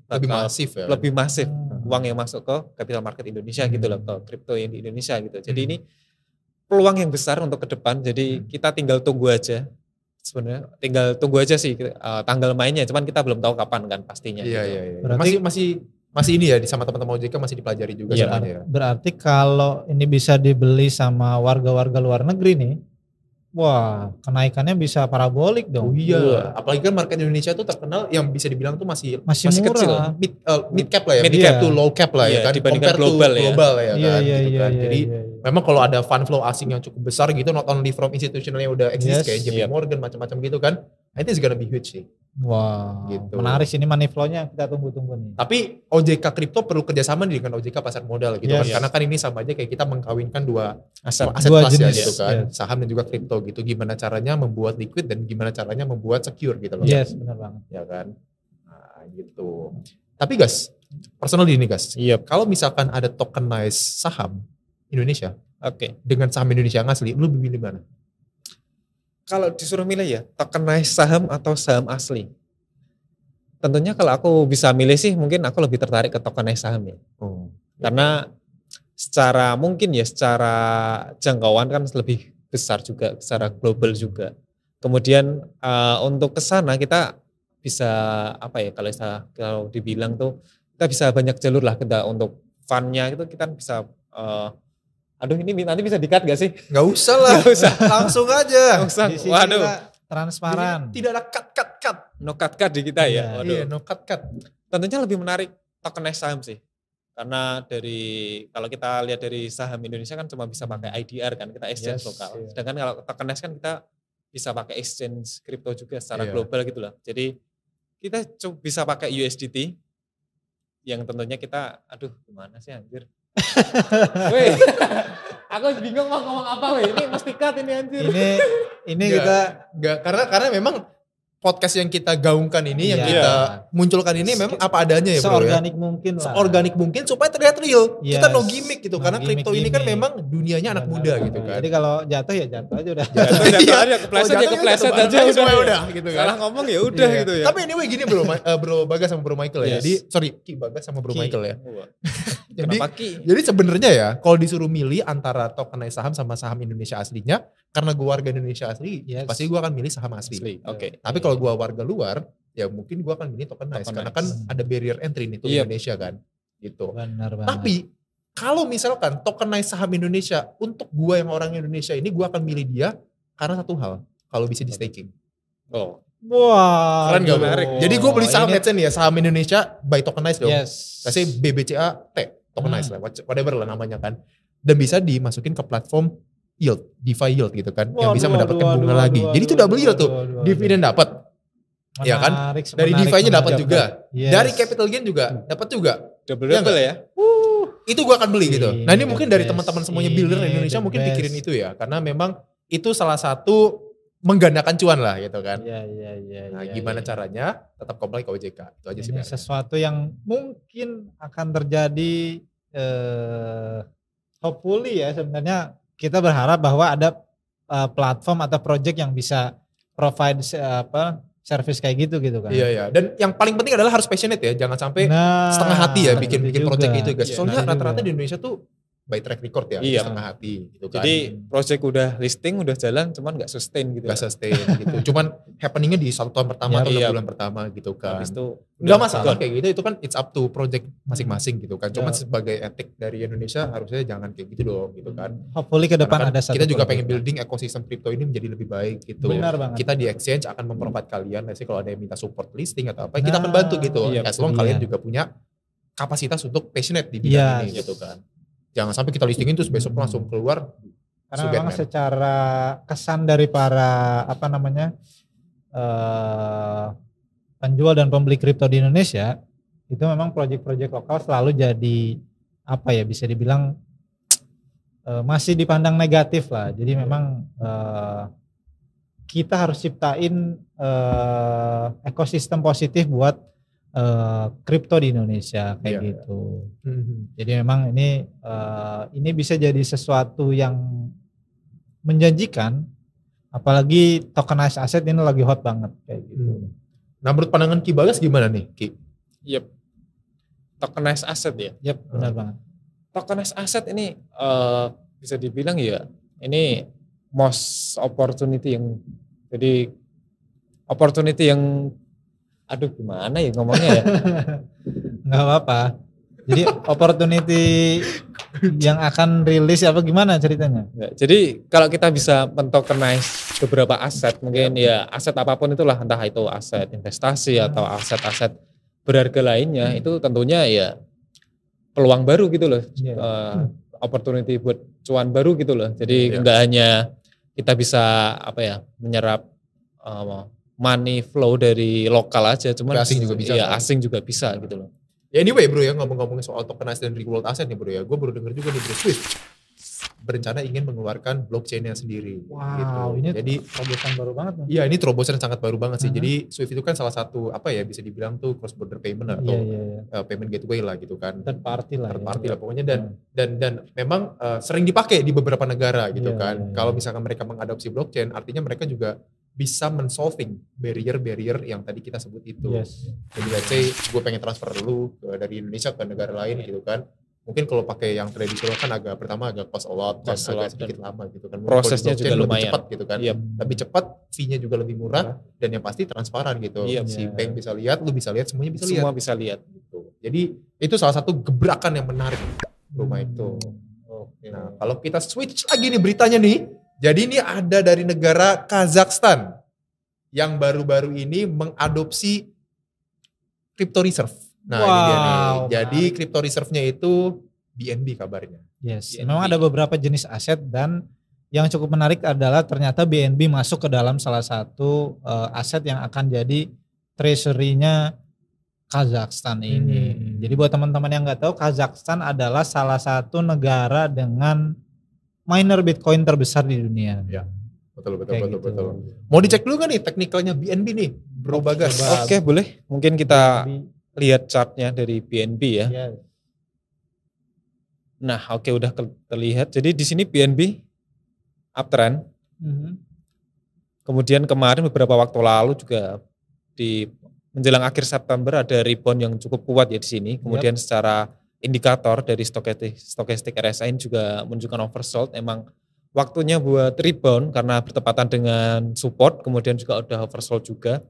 lebih masif uang yang masuk ke capital market Indonesia gitu loh, ke kripto yang di Indonesia gitu. Jadi ini peluang yang besar untuk ke depan. Jadi kita tinggal tunggu aja. Sebenarnya tinggal tunggu aja sih tanggal mainnya, cuman kita belum tahu kapan kan pastinya.
Iya. Berarti masih ini ya, sama teman-teman OJK masih dipelajari juga semuanya ya.
Berarti kalau ini bisa dibeli sama warga-warga luar negeri nih, wah, kenaikannya bisa parabolik dong.
Oh iya, apalagi kan market Indonesia tuh terkenal yang bisa dibilang tuh masih kecil, mid cap lah ya, mid cap to low cap lah ya kan,
dibandingkan global ya
kan, gitu kan. Jadi memang kalau ada fund flow asing yang cukup besar gitu, not only from institutional yang udah exist kayak JP Morgan macam-macam gitu kan, I think it's gonna be huge sih.
Wah,
gitu.
Menarik sih, ini money flow-nya kita tunggu-tunggu nih.
Tapi OJK Kripto perlu kerjasama dengan OJK pasar modal gitu kan, karena kan ini sama aja kayak kita mengkawinkan dua aset kelas ya gitu kan, saham dan juga kripto gitu. Gimana caranya membuat liquid dan gimana caranya membuat secure gitu loh.
Yes, benar banget.
Ya kan, nah gitu. Tapi guys, personal ini guys, kalau misalkan ada tokenize saham Indonesia, dengan saham Indonesia yang asli, lu lebih pilih mana?
Kalau disuruh milih ya, tokenize saham atau saham asli? Tentunya kalau aku bisa milih sih, mungkin aku lebih tertarik ke tokenize saham ya. Karena secara jangkauan kan lebih besar juga, secara global juga. Kemudian untuk ke sana kita bisa kalau dibilang tuh kita bisa banyak jalur lah, kita untuk fund-nya itu kita bisa ini nanti bisa di-cut gak sih?
Gak usah lah. Gak usah. Langsung aja.
Waduh. Transparan.
Tidak ada cut.
No cut di kita ya.
Waduh. Iya, no cut.
Tentunya lebih menarik tokenize saham sih. Karena kalau kita lihat dari saham Indonesia kan cuma bisa pakai IDR kan, kita exchange lokal. Sedangkan kalau tokenize kan kita bisa pakai exchange kripto juga secara global gitu loh. Jadi kita bisa pakai USDT yang tentunya kita, gimana sih anjir. Weh, aku bingung mau ngomong apa weh. Ini mesti cut ini anjir.
Ini kita
karena memang podcast yang kita gaungkan ini, yang kita munculkan ini memang apa adanya ya bro ya. Seorganik mungkin supaya terlihat real. Kita no gimmick gitu, karena kripto ini kan memang dunianya anak muda gitu kan.
Jadi kalau jatuh ya jatuh aja udah.
Jatuh aja, kepleset aja
udah gitu kan.
Salah ngomong ya udah gitu ya.
Tapi anyway gini bro Bagas sama bro Michael ya. Jadi Ki Bagas sama bro Michael ya. Jadi sebenarnya ya, kalau disuruh milih antara tokenize saham sama saham Indonesia aslinya, karena gue warga Indonesia asli, pasti gue akan milih saham asli. Tapi kalau gue warga luar, ya mungkin gue akan milih tokenize. Karena kan ada barrier entry nih tuh Indonesia kan, gitu.
Benar banget.
Tapi kalau misalkan tokenize saham Indonesia, untuk gue yang orang Indonesia ini, gue akan milih dia karena satu hal, kalau bisa di staking.
Wah,
keren gak menarik. Jadi gue beli saham saham Indonesia by tokenize dong. Kasih BBCA T. Tokenize lah, whatever lah namanya kan. Dan bisa dimasukin ke platform yield, DeFi yield gitu kan. Yang bisa mendapatkan bunga lagi. Jadi itu double yield tuh. Dividen dapat. Ya kan? Dari DeFi-nya dapat juga. Dari capital gain juga dapat juga.
Double ya.
Itu gue akan beli gitu. Nah ini mungkin dari teman-teman semuanya builder Indonesia mungkin pikirin itu ya. Karena memang itu salah satu menggandakan cuan lah gitu kan. Nah gimana caranya tetap comply ke OJK. Itu aja sih.
Sesuatu yang mungkin akan terjadi hopefully ya, sebenarnya kita berharap bahwa ada platform atau project yang bisa provide service kayak gitu kan.
Iya. Dan yang paling penting adalah harus passionate ya. Jangan sampai setengah hati ya bikin project itu guys. Soalnya rata-rata di Indonesia tuh by track record ya, setengah hati gitu kan.
Jadi project udah listing, udah jalan, cuman gak sustain gitu.
Gak sustain gitu. Cuman happeningnya di 1 tahun pertama atau 6 bulan pertama gitu kan.
Habis itu
gak masalah kayak gitu, itu kan it's up to project masing-masing gitu kan. Cuman sebagai etik dari Indonesia harusnya jangan kayak gitu dong gitu kan.
Hopefully ke depan
kan
ada satu.
Kita juga pengen building ekosistem crypto ini menjadi lebih baik gitu.
Benar banget.
Kita di exchange akan memprovide kalian, kalau ada yang minta support listing atau apa, kita akan bantu gitu. As long kalian juga punya kapasitas untuk passionate di bidang ini gitu kan. Jangan sampai kita listingin terus besok langsung keluar
Karena memang secara kesan dari para penjual dan pembeli kripto di Indonesia itu memang proyek-proyek lokal selalu jadi bisa dibilang masih dipandang negatif lah. Jadi memang kita harus ciptain ekosistem positif buat kripto di Indonesia kayak gitu. Jadi memang ini bisa jadi sesuatu yang menjanjikan, apalagi tokenized asset ini lagi hot banget kayak gitu.
Nah, menurut pandangan Ki Bagas gimana nih, Ki?
Yep. Tokenized asset ya?
Yep, benar banget.
Tokenized asset ini bisa dibilang ya, ini most opportunity yang aduh gimana ya ngomongnya ya.
Nggak apa-apa. Jadi opportunity yang akan rilis apa gimana ceritanya?
Jadi kalau kita bisa mentokenize beberapa aset, mungkin ya aset apapun itulah, entah itu aset investasi atau aset-aset berharga lainnya, itu tentunya ya peluang baru gitu loh, opportunity buat cuan baru gitu loh. Jadi enggak hanya kita bisa menyerap money flow dari lokal aja, cuman
asing juga bisa.
Ya asing juga bisa gitu loh.
Ya anyway bro ya, ngomongin soal tokenized dan real world asset nih bro ya, gue baru denger juga nih bro, Swift berencana ingin mengeluarkan blockchain-nya sendiri.
Wow,
gitu.
Ini
jadi
terobosan baru banget.
Iya, ini terobosan sangat baru banget sih. Jadi Swift itu kan salah satu bisa dibilang tuh cross border payment atau payment gateway lah gitu kan.
Third party lah
pokoknya dan memang sering dipakai di beberapa negara gitu kan. Kalau misalkan mereka mengadopsi blockchain, artinya mereka juga bisa men-solving barrier-barrier yang tadi kita sebut itu. Jadi let's say gue pengen transfer dulu dari Indonesia ke negara lain gitu kan. Mungkin kalau pakai yang tradisional kan agak cost a lot dan agak sedikit lama gitu kan.
Prosesnya juga lumayan
lebih cepat gitu kan. Lebih cepat, fee-nya juga lebih murah dan yang pasti transparan gitu. Si bank bisa lihat, lu bisa lihat, semuanya bisa lihat.
Semua bisa lihat
gitu. Jadi itu salah satu gebrakan yang menarik rumah itu. Nah, kalau kita switch lagi nih beritanya nih. Jadi ini ada dari negara Kazakhstan yang baru-baru ini mengadopsi crypto reserve. Nah ini dia nih. Jadi crypto reserve-nya itu BNB kabarnya.
Yes. Memang ada beberapa jenis aset dan yang cukup menarik adalah ternyata BNB masuk ke dalam salah satu aset yang akan jadi treasury-nya Kazakhstan ini. Jadi buat teman-teman yang nggak tahu, Kazakhstan adalah salah satu negara dengan miner Bitcoin terbesar di dunia.
Ya, betul. Mau dicek dulu kan nih teknikalnya BNB nih, Bro Bagas?
Oke, boleh. Mungkin kita lihat chartnya dari BNB ya. Nah, oke, udah terlihat. Jadi di sini BNB uptrend. Kemudian kemarin beberapa waktu lalu juga di menjelang akhir September ada rebound yang cukup kuat ya di sini. Kemudian secara indikator dari stochastic RSI juga menunjukkan oversold. Emang waktunya buat rebound karena bertepatan dengan support, kemudian juga udah oversold juga.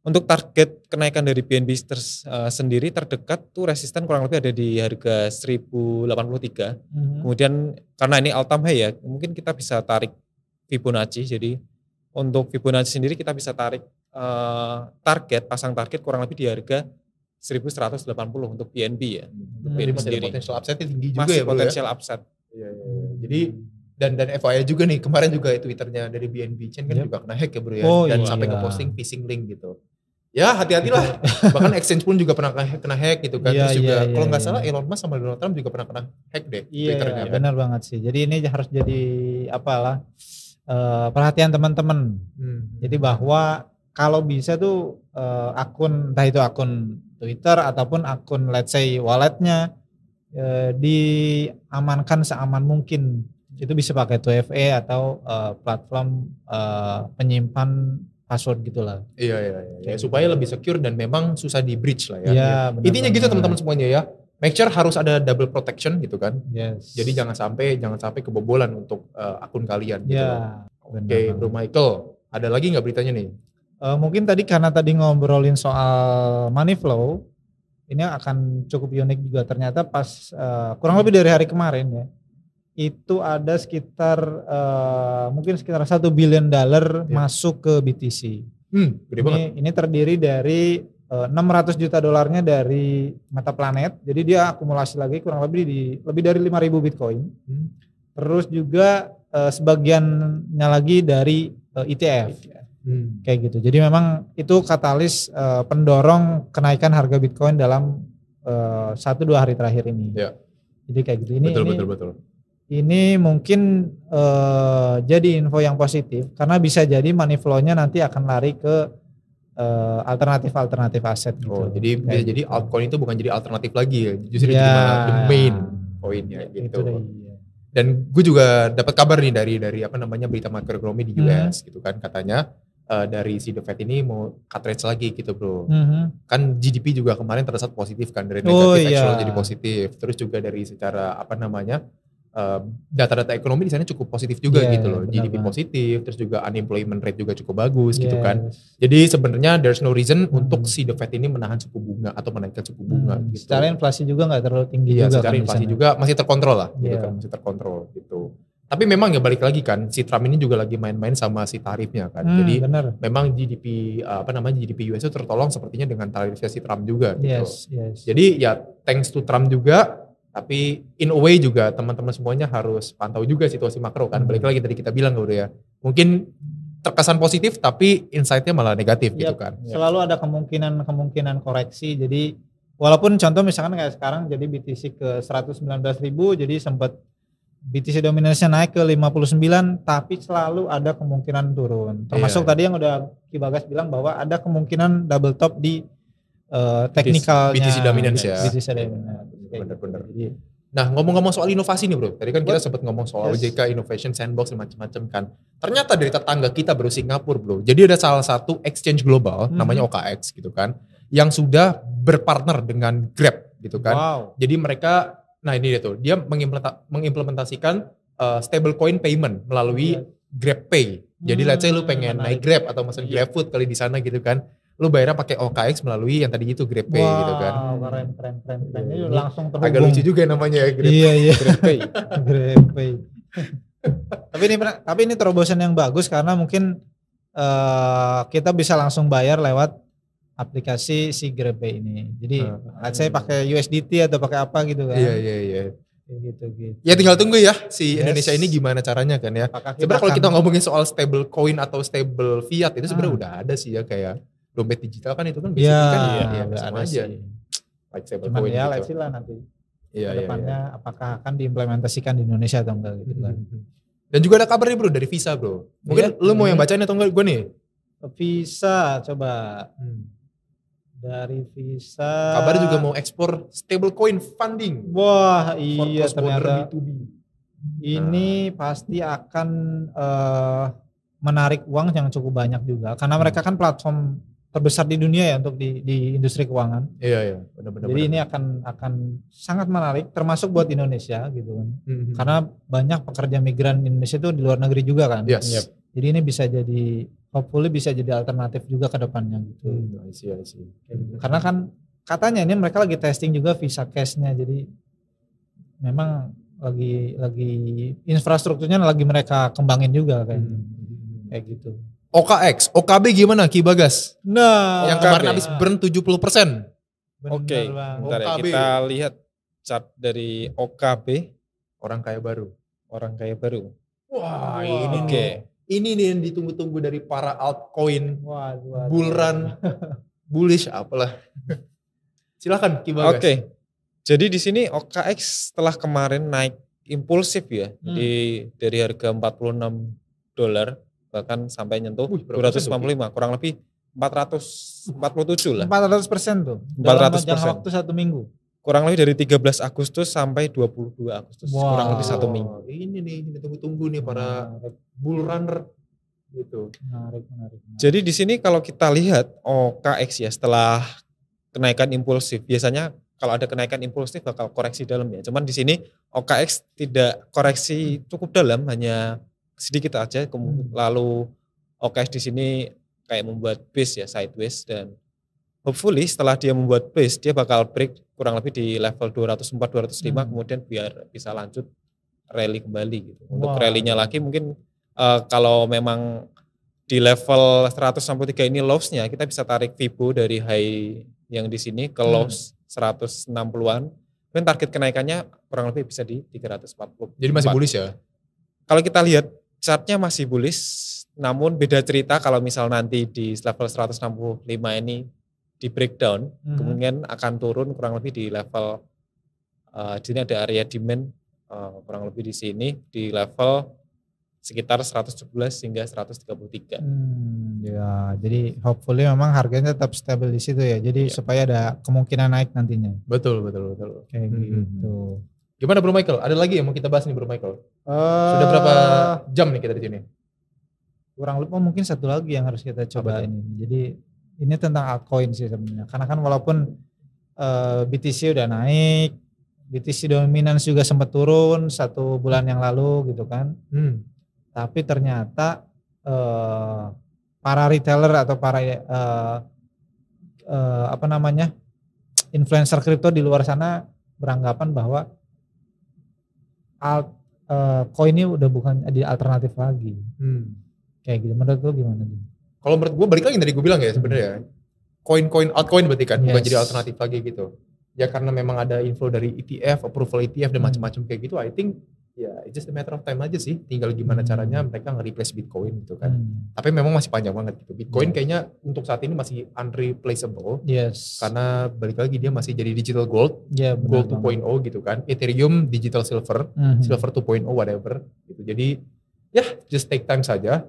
Untuk target kenaikan dari BNB sendiri terdekat tuh resisten kurang lebih ada di harga 1083. Kemudian karena ini all time high ya, mungkin kita bisa tarik Fibonacci. Jadi untuk Fibonacci sendiri kita bisa tarik pasang target kurang lebih di harga 1180 untuk BNB ya.
Jadi masih ada potensial upside-nya tinggi juga ya.
Masih potensial upside.
Iya. Jadi dan FYI juga nih, kemarin juga Twitternya dari BNB Chain kan juga kena hack ya bro ya. Dan sampai ke posting phishing link gitu. Ya hati-hatilah. Bahkan exchange pun juga pernah kena hack gitu kan. Terus juga kalau nggak salah Elon Musk sama Donald Trump juga pernah kena hack deh Twitternya.
Iya benar banget sih. Jadi ini harus jadi perhatian teman-teman. Jadi bahwa kalau bisa tuh akun, entah itu akun Twitter ataupun akun let's say walletnya diamankan seaman mungkin. Itu bisa pakai 2FA atau platform penyimpan password gitulah.
Iya. Supaya lebih secure dan memang susah di breach lah ya.
Iya,
intinya gitu teman-teman semuanya ya. Make sure harus ada double protection gitu kan.
Yes.
Jadi jangan sampai kebobolan untuk akun kalian gitu.
Ya,
Oke, Bro Michael, ada lagi nggak beritanya nih?
Mungkin karena tadi ngobrolin soal money flow, ini akan cukup unik juga. Ternyata pas kurang lebih dari hari kemarin ya, itu ada mungkin sekitar $1 billion masuk ke BTC.
Gede banget.
Ini terdiri dari $600 juta dari Metaplanet. Jadi dia akumulasi lagi kurang lebih dari 5.000 Bitcoin. Terus juga sebagiannya lagi dari ETF. Kayak gitu. Jadi memang itu katalis pendorong kenaikan harga Bitcoin dalam 1-2 hari terakhir ini.
Ya.
Jadi kayak gitu.
Betul.
Ini mungkin jadi info yang positif karena bisa jadi money flow-nya nanti akan lari ke alternatif aset gitu.
Oh, jadi bisa jadi altcoin itu bukan jadi alternatif lagi ya. Justru
ya,
jadi malah the main coinnya gitu. Dan gue juga dapat kabar nih dari apa namanya berita makroekonomi di US gitu kan, katanya dari si The Fed ini mau cut rates lagi gitu bro. Kan GDP juga kemarin terasa positif kan, dari negatif actual jadi positif. Terus juga dari secara apa namanya data-data ekonomi di sana cukup positif juga gitu loh. GDP positif, terus juga unemployment rate juga cukup bagus gitu kan. Jadi sebenarnya there's no reason untuk si The Fed ini menahan suku bunga atau menaikkan suku bunga gitu.
Secara inflasi juga nggak terlalu tinggi juga.
Secara inflasi juga masih terkontrol lah gitu kan, masih terkontrol gitu. Tapi memang ya balik lagi kan, si Trump ini juga lagi main-main sama si tarifnya kan. Jadi memang GDP GDP US itu tertolong sepertinya dengan tarifnya si Trump juga gitu. Jadi ya thanks to Trump juga. Tapi in a way juga teman-teman semuanya harus pantau juga situasi makro kan. Balik lagi tadi kita bilang udah ya. Mungkin terkesan positif tapi insight-nya malah negatif gitu kan.
Selalu ada kemungkinan koreksi. Jadi walaupun contoh misalkan kayak sekarang jadi BTC ke 119.000, jadi sempat BTC dominasinya naik ke 59, tapi selalu ada kemungkinan turun. Termasuk tadi yang udah Ki Bagas bilang bahwa ada kemungkinan double top di teknikalnya.
BTC dominance ya.
BTC dominance.
Bener-bener. Nah ngomong-ngomong soal inovasi nih bro, tadi kan kita sempat ngomong soal OJK Innovation Sandbox dan macam-macam kan. Ternyata dari tetangga kita bro, Singapura bro, jadi ada salah satu exchange global namanya OKX gitu kan, yang sudah berpartner dengan Grab gitu kan. Jadi mereka, nah ini dia tuh, dia mengimplementasikan stablecoin payment melalui GrabPay. Jadi let's say lu pengen naik Grab atau mesen GrabFood kali di sana gitu kan, lu bayarnya pakai OKX melalui yang tadi itu GrabPay gitu kan.
Keren. Ini langsung terhubung.
Agak lucu juga namanya ya
GrabPay. GrabPay. Tapi ini terobosan yang bagus karena mungkin kita bisa langsung bayar lewat aplikasi si GrabPay ini. Jadi saya pakai USDT atau pakai apa gitu kan.
Iya.
Gitu.
Ya tinggal tunggu ya si Indonesia ini gimana caranya kan ya. Sebenarnya kalau kita ngomongin soal stable coin atau stable fiat itu sebenarnya udah ada sih ya, kayak dompet digital kan itu kan bisa kan sama aja. Like stable coin
ya
gitu.
let's see lah nanti. Kedepannya apakah akan diimplementasikan di Indonesia atau enggak gitu kan.
Dan juga ada kabar nih bro dari Visa bro. Mungkin lu mau yang bacain atau enggak gue nih?
Visa coba. Dari Visa.
Kabar juga mau ekspor stablecoin funding.
Wah iya ternyata.
B2B.
Ini pasti akan menarik uang yang cukup banyak juga. Karena mereka kan platform terbesar di dunia ya untuk di industri keuangan.
Iya. Benar-benar.
Jadi ini akan sangat menarik termasuk buat Indonesia gitu kan. Karena banyak pekerja migran Indonesia itu di luar negeri juga kan.
Yes.
Jadi ini bisa jadi hopefully bisa jadi alternatif juga ke depannya gitu.
I see.
Karena kan katanya ini mereka lagi testing juga Visa Cash-nya, jadi memang lagi infrastrukturnya lagi mereka kembangin juga kayak gitu.
OKX, OKB gimana Ki Bagas?
Nah,
yang kemarin habis burn 70%.
Oke, bentar ya, kita lihat chart dari OKB,
orang kaya baru.
Wah,
ini ini nih yang ditunggu-tunggu dari para altcoin, bullrun, bullish apalah. Silakan Ki Bagas.
Oke. Jadi di sini OKX setelah kemarin naik impulsif ya, dari harga $46 bahkan sampai nyentuh 255, kurang lebih 447 lah.
400% tuh.
400%.
Dalam jangka waktu 1 minggu.
Kurang lebih dari 13 Agustus sampai 22 Agustus. Kurang lebih 1 minggu.
Ini nih, ditunggu-tunggu nih para bull runner gitu.
Menarik.
Jadi di sini kalau kita lihat OKX ya, setelah kenaikan impulsif, biasanya kalau ada kenaikan impulsif bakal koreksi dalam ya. Cuman di sini OKX tidak koreksi cukup dalam, hanya sedikit aja. Lalu OKX di sini kayak membuat base ya, sideways, dan hopefully setelah dia membuat base dia bakal break kurang lebih di level 204-205 kemudian biar bisa lanjut rally kembali gitu. Untuk rally-nya lagi mungkin kalau memang di level 163 ini lows-nya, kita bisa tarik Fibo dari high yang di sini ke lows 160-an. Dan target kenaikannya kurang lebih bisa di 340.
Jadi masih bullish ya?
Kalau kita lihat chartnya masih bullish, namun beda cerita kalau misal nanti di level 165 ini di breakdown, kemudian akan turun kurang lebih di level di sini ada area demand kurang lebih di sini di level sekitar 111 hingga 133.
Ya, jadi hopefully memang harganya tetap stabil di situ ya. Jadi supaya ada kemungkinan naik nantinya.
Betul.
Kayak gitu.
Gimana Bro Michael? Ada lagi yang mau kita bahas nih Bro Michael? Sudah berapa jam nih kita di sini?
Kurang lebih mungkin satu lagi yang harus kita coba ini. Jadi ini tentang altcoin sih sebenarnya. Karena kan walaupun BTC udah naik, BTC dominance juga sempat turun 1 bulan yang lalu gitu kan. Tapi ternyata para retailer atau para influencer kripto di luar sana beranggapan bahwa koin ini udah bukan di alternatif lagi. Kayak gitu. Menurut lu gimana?
Kalau menurut gue balik lagi yang tadi gue bilang ya sebenarnya koin altcoin berarti kan bukan jadi alternatif lagi gitu. Ya karena memang ada inflow dari ETF, approval ETF dan macam-macam kayak gitu. I think ya it's just a matter of time aja sih. Tinggal gimana caranya mereka nge-replace Bitcoin gitu kan. Tapi memang masih panjang banget gitu. Bitcoin kayaknya untuk saat ini masih unreplaceable. Karena balik lagi dia masih jadi digital gold. Gold 2.0 gitu kan. Ethereum digital silver. Silver 2.0 whatever gitu. Jadi ya just take time saja.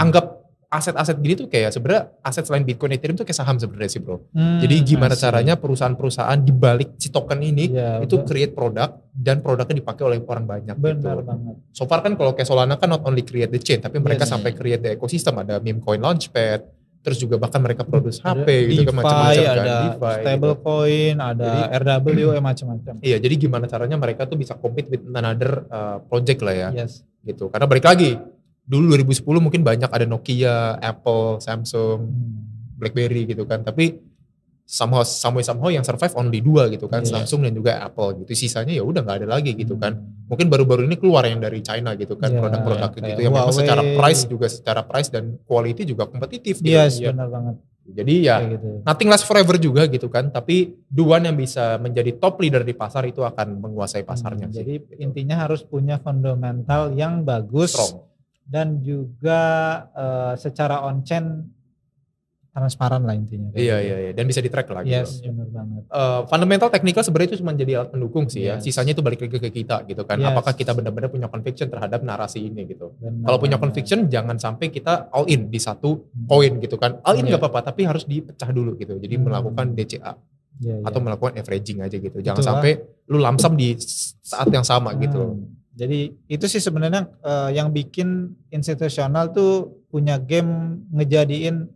Anggap aset-aset gini tuh kayak sebenarnya aset selain Bitcoin Ethereum tuh kayak saham sebenarnya sih bro. Jadi gimana caranya perusahaan-perusahaan di balik si token ini itu create produk dan produknya dipakai oleh orang banyak.
Benar
gitu.
banget.
So far kan kalau kayak Solana kan not only create the chain tapi mereka sampai create the ecosystem, ada meme coin launchpad, terus juga bahkan mereka produce HP gitu kan macam-macam kan.
Ada stable coin, ada RW macam-macam.
Iya, jadi gimana caranya mereka tuh bisa compete with another project lah ya. Gitu. Karena balik lagi dulu 2010 mungkin banyak ada Nokia, Apple, Samsung, BlackBerry gitu kan. Tapi somehow yang survive only 2 gitu kan, Samsung dan juga Apple gitu. Sisanya ya udah nggak ada lagi gitu kan. Mungkin baru-baru ini keluar yang dari China gitu kan, produk-produk gitu yang memang secara price dan quality juga kompetitif gitu.
Benar banget.
Jadi ya nothing lasts forever juga gitu kan. Tapi the one yang bisa menjadi top leader di pasar itu akan menguasai pasarnya.
Jadi intinya harus punya fundamental yang bagus.
Strong.
Dan juga secara on-chain transparan lah intinya.
Iya. Dan bisa di-track lagi.
Benar banget.
Fundamental technical sebenarnya itu cuma jadi alat pendukung sih ya. Sisanya itu balik lagi ke kita gitu kan. Apakah kita benar-benar punya conviction terhadap narasi ini gitu. Kalau punya conviction jangan sampai kita all in di satu koin gitu kan. All in gak apa-apa tapi harus dipecah dulu gitu. Jadi melakukan DCA. Atau melakukan averaging aja gitu. Jangan sampai lu lamsam di saat yang sama gitu.
Jadi itu sih sebenarnya yang bikin institusional tuh punya game ngejadiin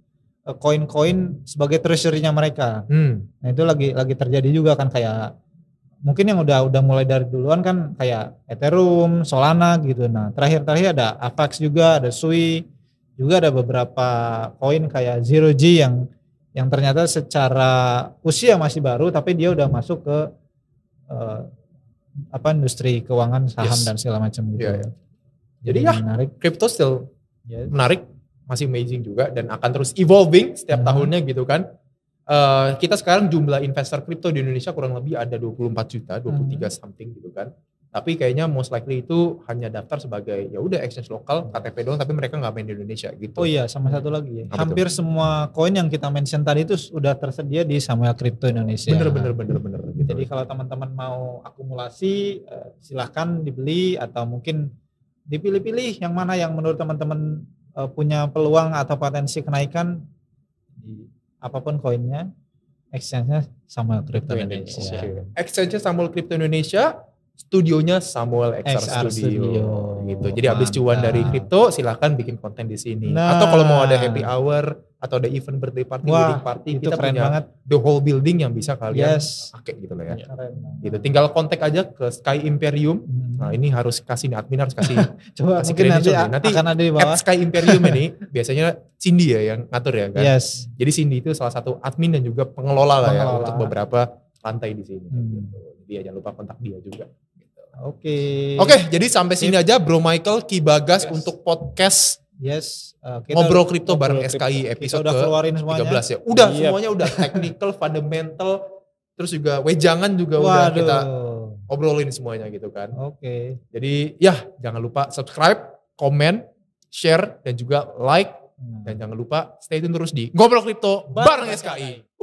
koin-koin sebagai treasury-nya mereka. Nah itu lagi terjadi juga kan, kayak mungkin yang udah mulai dari duluan kan kayak Ethereum, Solana gitu. Nah terakhir ada Avax juga, ada Sui, juga ada beberapa koin kayak Zero G yang ternyata secara usia masih baru tapi dia udah masuk ke industri keuangan, saham dan segala macam gitu. Jadi ya menarik. Crypto still menarik, masih amazing juga dan akan terus evolving setiap tahunnya gitu kan. Kita sekarang jumlah investor kripto di Indonesia kurang lebih ada 24 juta, 23 something gitu kan. Tapi kayaknya most likely itu hanya daftar sebagai ya udah exchange lokal, KTP doang, tapi mereka nggak main di Indonesia gitu. Oh iya, sama satu lagi ya. Hampir semua koin yang kita mention tadi itu udah tersedia di Samuel Crypto Indonesia.
Bener. Gitu.
Jadi kalau teman-teman mau akumulasi, silahkan dibeli atau mungkin dipilih-pilih yang mana yang menurut teman-teman punya peluang atau potensi kenaikan di apapun koinnya. Exchange-nya Samuel Crypto Indonesia.
Exchange-nya Samuel Crypto Indonesia. Studionya Samuel XR Studio gitu. Jadi habis cuan dari kripto silahkan bikin konten di sini. Atau kalau mau ada happy hour atau ada event birthday party, wedding party, kita punya banget. The whole building yang bisa kalian pakai gitu loh ya. Gitu. Tinggal kontak aja ke Sky Imperium. Nah ini harus kasih admin harus kasih.
Coba kasih mungkin nanti akan ada di bawah.
Sky Imperium ini biasanya Cindy ya yang ngatur ya kan. Jadi Cindy itu salah satu admin dan juga pengelola lah ya untuk beberapa lantai di sini. Gitu. Jadi jangan lupa kontak dia juga. Oke, jadi sampai sini aja Bro Michael, Ki Bagas untuk podcast ngobrol kripto bareng SKI episode ke-13 ya. Semuanya udah technical, fundamental, terus juga wejangan juga udah kita obrolin semuanya gitu kan.
Oke.
Jadi ya jangan lupa subscribe, komen, share, dan juga like. Dan jangan lupa stay tune terus di Ngobrol Kripto bareng SKI.